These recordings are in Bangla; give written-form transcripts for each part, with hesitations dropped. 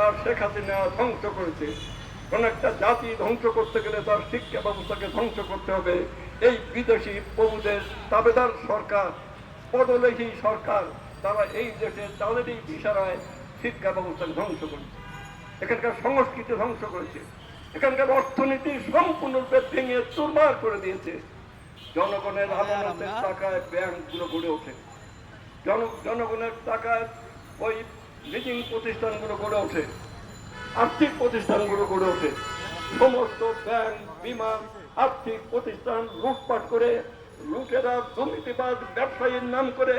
সরকার শেখ হাসিনা ধ্বংস করেছে। কোন একটা জাতি ধ্বংস করতে গেলে তার শিক্ষা ব্যবস্থাকে ধ্বংস করতে হবে। এই বিদেশি প্রভুদের তাবেদার সরকার, পদলেহী সরকার, তারা এই দেশে তাদেরই ইশারায় শিক্ষা ব্যবস্থাকে ধ্বংস করেছে, এখানকার সংস্কৃতি ধ্বংস করেছে, এখানকার অর্থনীতি সম্পূর্ণরূপে ভেঙে চুরমার করে দিয়েছে। জনগণের আমানতের টাকায় ব্যাংকগুলো গড়ে ওঠে, জনগণের টাকায় ওই লিজিং প্রতিষ্ঠানগুলো গড়ে ওঠে, আর্থিক প্রতিষ্ঠানগুলো গড়ে ওঠে। সমস্ত ব্যাংক, বিমা, আর্থিক প্রতিষ্ঠান লুটপাট করে, লুটেরা দুর্নীতিবাদ ব্যবসায়ীর নাম করে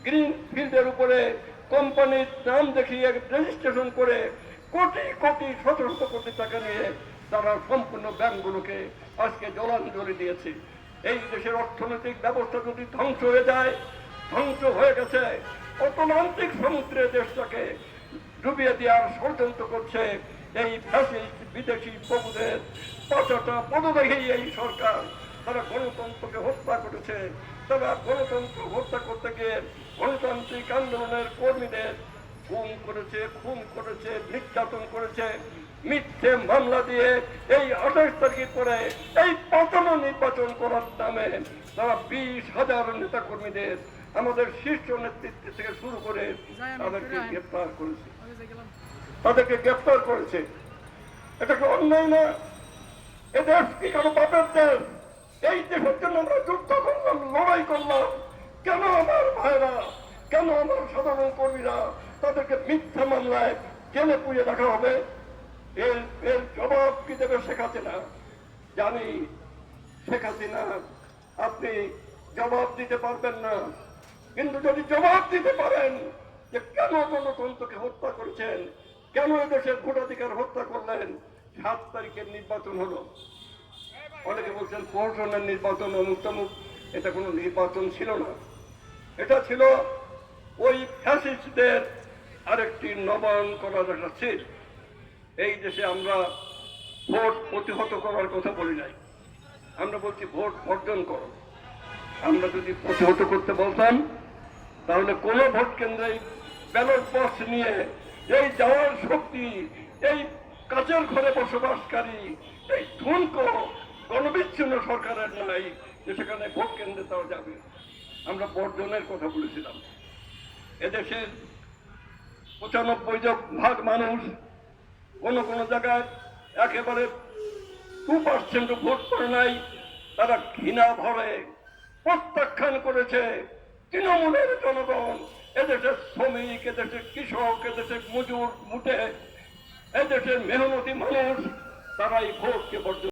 গ্রিন ফিল্ডের উপরে কোম্পানির নাম দেখিয়ে রেজিস্ট্রেশন করে কোটি কোটি শত শত কোটি টাকা নিয়ে তারা সম্পূর্ণ ব্যাংকগুলোকে আজকে জলাঞ্জলি দিয়েছে। এই দেশের অর্থনৈতিক ব্যবস্থা যদি ধ্বংস হয়ে যায়, ধ্বংস হয়ে গেছে, অতলান্তিক সমুদ্রে দেশটাকে ডুবিয়ে দেওয়ার ষড়যন্ত্র করছে এই ফ্যাসিস্ট বিদেশি প্রভুদের পাঁচটা পদদেহী এই সরকার। তারা গণতন্ত্রকে হত্যা করেছে, তারা গণতন্ত্র হত্যা করতে গিয়ে গণতান্ত্রিক আন্দোলনের কর্মীদের খুন করেছে, নির্যাতন করেছে, মিথ্যে মামলা দিয়ে এই 28 তারিখের পরে এই পাতানো নির্বাচন করার নামে তারা 20,000 নেতা কর্মীদের, আমাদের শীর্ষ নেতৃত্ব থেকে শুরু করে তাদেরকে গ্রেপ্তার করেছে। এটা কি অন্যায় না? এদের কি কারো বাপের দেশ? এই দেশের জন্য আমরা যুদ্ধ করলাম, লড়াই করলাম, কেন আমার ভাইরা, কেন আমার সাধারণ কর্মীরা তাদেরকে মিথ্যা মামলায় জেলে পুড়িয়ে রাখা হবে? এর জবাব কি দেবে শেখ হাসিনা? জানি শেখ হাসিনা আপনি জবাব দিতে পারবেন না, কিন্তু যদি জবাব দিতে পারেন যে কেন গণতন্ত্রকে হত্যা করেছেন, কেন এদেশের ভোটাধিকার হত্যা করলেন। 7 তারিখের নির্বাচন হলো, অনেকে বলছেন প্রহসনের নির্বাচন, অমুক তমুক, এটা কোনো নির্বাচন ছিল না, এটা ছিল ওই ফ্যাসিস্টদের আরেকটি নবায়ন করার একটা সিট। এই দেশে আমরা ভোট প্রতিহত করার কথা বলি নাই, আমরা বলছি ভোট বর্জন করো। আমরা যদি প্রতিহত করতে বলতাম তাহলে কোন ভোট কেন্দ্রে ব্যালট বক্স নিয়ে এই যাওয়ার শক্তি এই কাচের ঘরে বসবাসকারী এই ঠুনকো গণবিচ্ছিন্ন সরকারের নাই যে সেখানে ভোট কেন্দ্রে তারা যাবে। আমরা বর্জনের কথা বলেছিলাম। এদেশের 95% মানুষ কোন কোন জায়গায় একেবারে 2% ভোট করে নাই, তারা ঘৃণা ভরে প্রত্যাখ্যান করেছে। তৃণমূলের জনগণ, এদেশের শ্রমিক, এদেশের কৃষক, এদেশের মজুর মুটে, এদেশের মেহনতি মানুষ, তারা এই ভোটকে বর্জন